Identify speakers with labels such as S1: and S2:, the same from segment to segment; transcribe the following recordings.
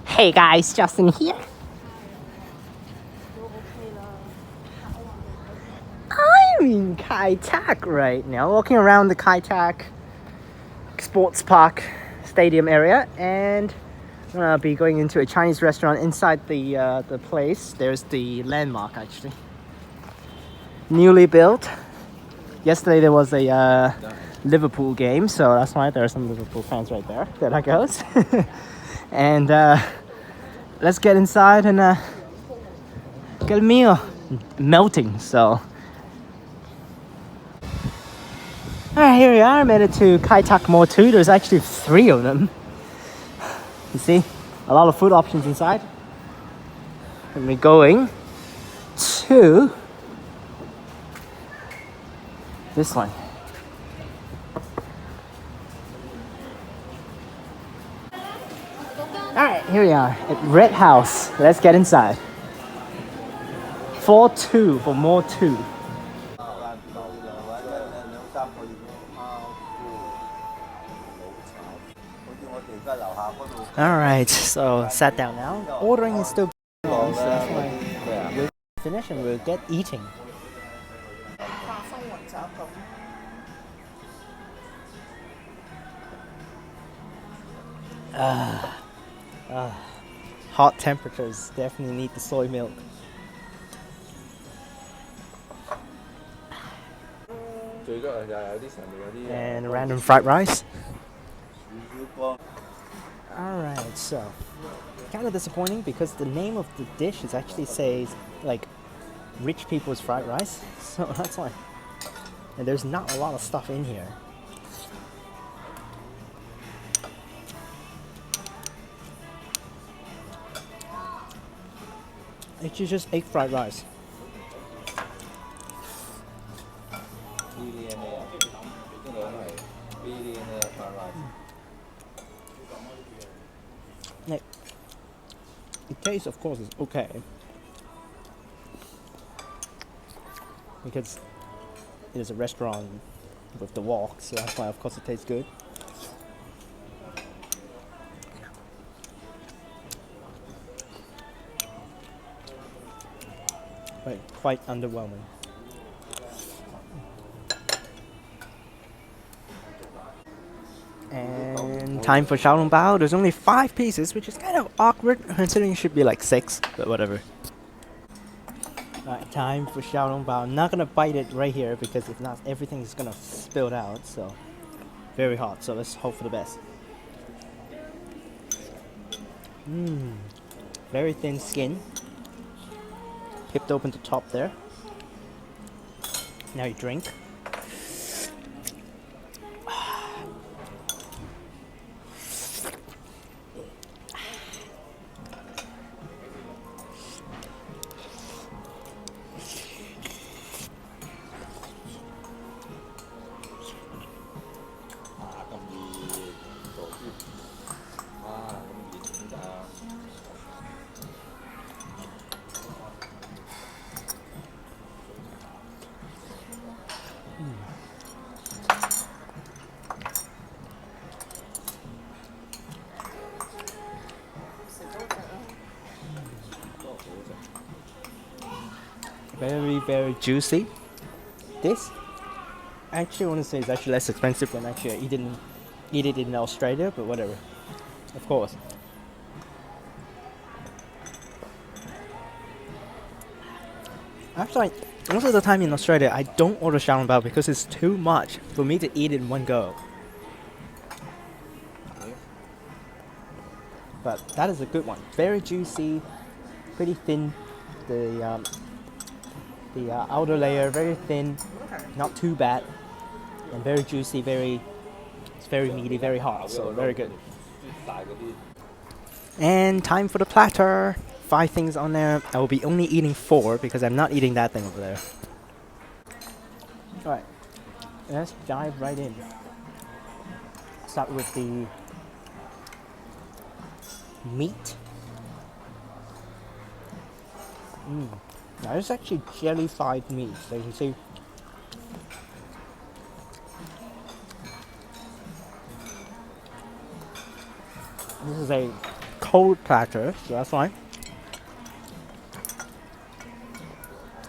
S1: Hey guys, Justin here. I'm in Kai Tak right now, walking around the Kai Tak Sports Park Stadium area, and I'm gonna be going into a Chinese restaurant inside the place. There's the landmark actually, newly built. Yesterday there was a Liverpool game, so that's why there are some Liverpool fans right there. There that goes. And let's get inside and get a meal. Melting, so. Alright, here we are. I made it to Kai Tak Mall 2. There's actually 3 of them. You see, a lot of food options inside. And we're going to this one. Alright, here we are at Red House. Let's get inside. 4-2 for more 2. Alright, so sat down now. Ordering is still going on, so that's why we'll finish and we'll get eating. Hot temperatures definitely need the soy milk. And random fried rice. Alright, so kind of disappointing because the name of the dish is actually says like rich people's fried rice, so that's why. And there's not a lot of stuff in here. It's just egg fried rice. Like, the taste, of course, is okay because it is a restaurant with the wok, so that's why, of course, it tastes good. But quite underwhelming. And time for Xiao Long Bao. There's only 5 pieces, which is kind of awkward considering it should be like 6, but whatever. Alright, time for Xiao Long Bao. I'm not gonna bite it right here because if not, everything is gonna spill out. So very hot. So let's hope for the best. Very thin skin. Pipped open the top there. Now you drink. Very juicy. This, I actually want to say, is actually less expensive than actually eat it in Australia, but whatever. Of course. Actually, most of the time in Australia, I don't order Xiao Long Bao because it's too much for me to eat in one go. But that is a good one. Very juicy, pretty thin. The outer layer very thin, not too bad, and very juicy. It's very meaty, very hot. So very good. And time for the platter. 5 things on there. I will be only eating 4 because I'm not eating that thing over there. Alright, let's dive right in. Start with the meat. Now it's actually jellified meat, so you can see. This is a cold platter, so that's fine.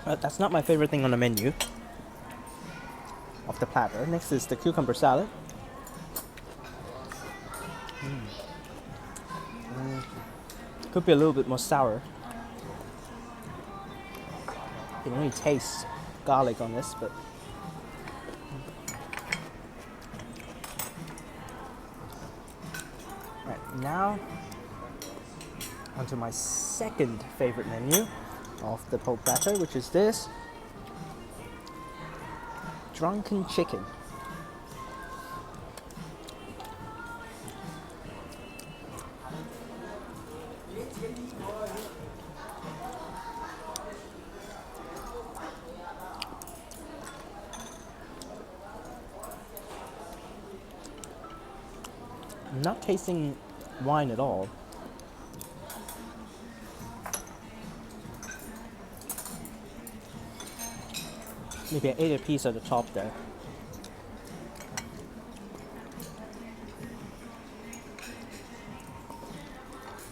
S1: But that's not my favorite thing on the menu of the platter. Next is the cucumber salad. Could be a little bit more sour. You can only taste garlic on this, but right now onto my second favorite menu of the pork platter, which is this drunken chicken. I'm not tasting wine at all. Maybe I ate a piece at the top there.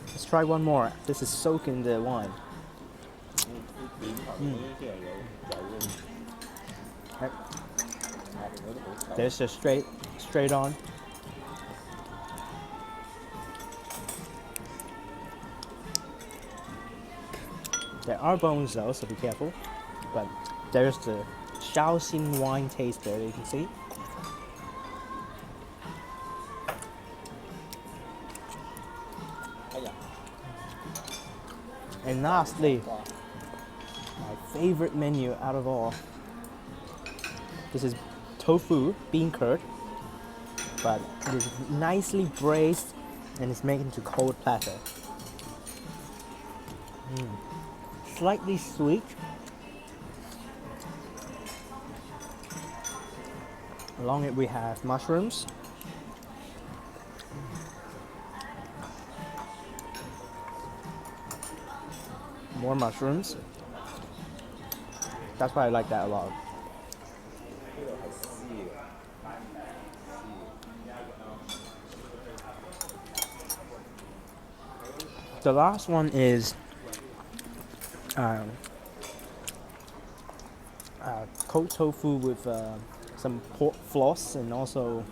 S1: Let's try one more. This is soaked in the wine. Right. There's just straight on. There are bones though, so be careful. But there's the Xiao Long wine taste there, you can see. And lastly, my favorite menu out of all. This is tofu, bean curd, but it is nicely braised and it's made into cold platter. Slightly sweet. Along it we have mushrooms. More mushrooms. That's why I like that a lot. The last one is cold tofu with some pork floss and also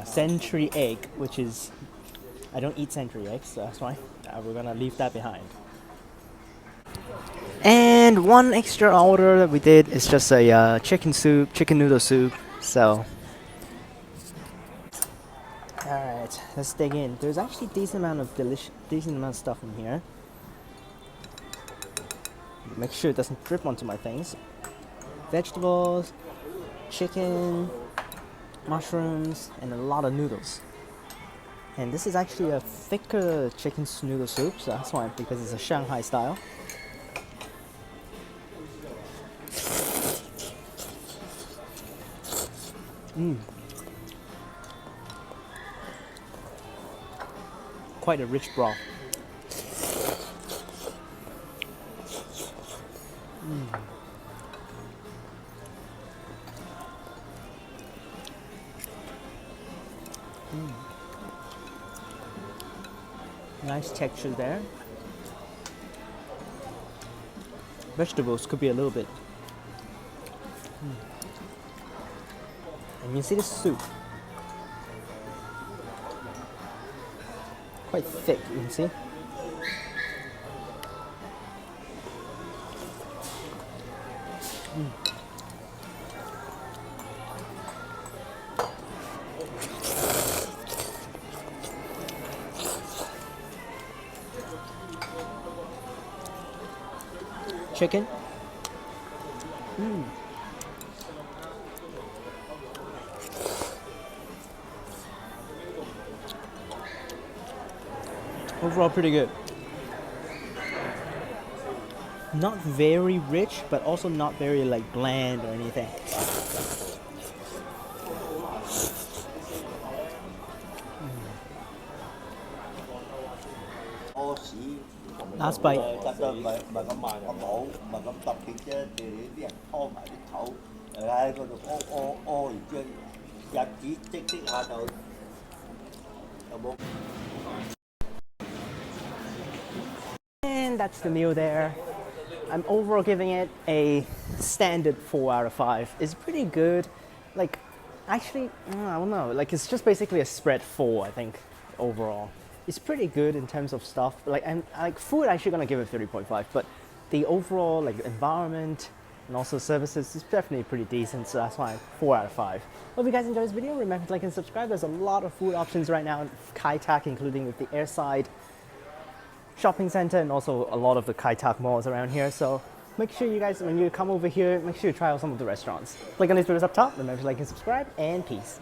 S1: century egg, which is, I don't eat century eggs, so that's why we're gonna leave that behind. And one extra order that we did is just a chicken noodle soup. So, alright, let's dig in. There's actually decent amount of stuff in here. Make sure it doesn't drip onto my things. Vegetables, chicken, mushrooms, and a lot of noodles. And this is actually a thicker chicken noodle soup, so that's why, because it's a Shanghai-style. Quite a rich broth. Nice texture there. Vegetables could be a little bit. And you see the soup. Quite thick, you can see. Chicken. Overall pretty good. Not very rich, but also not very like bland or anything. Last bite. that's the meal there. I'm overall giving it a standard 4 out of 5. It's pretty good. Like, actually, I don't know. Like, it's just basically a spread 4, I think, overall. It's pretty good in terms of stuff. Like, and like food, I'm actually gonna give it 3.5. But the overall like environment and also services is definitely pretty decent. So that's why 4 out of 5. Hope you guys enjoyed this video. Remember to like and subscribe. There's a lot of food options right now in Kai Tak, including with the airside shopping center and also a lot of the Kai Tak malls around here. So make sure you guys, when you come over here, make sure you try out some of the restaurants. Click on these videos up top. Remember to like and subscribe, and peace.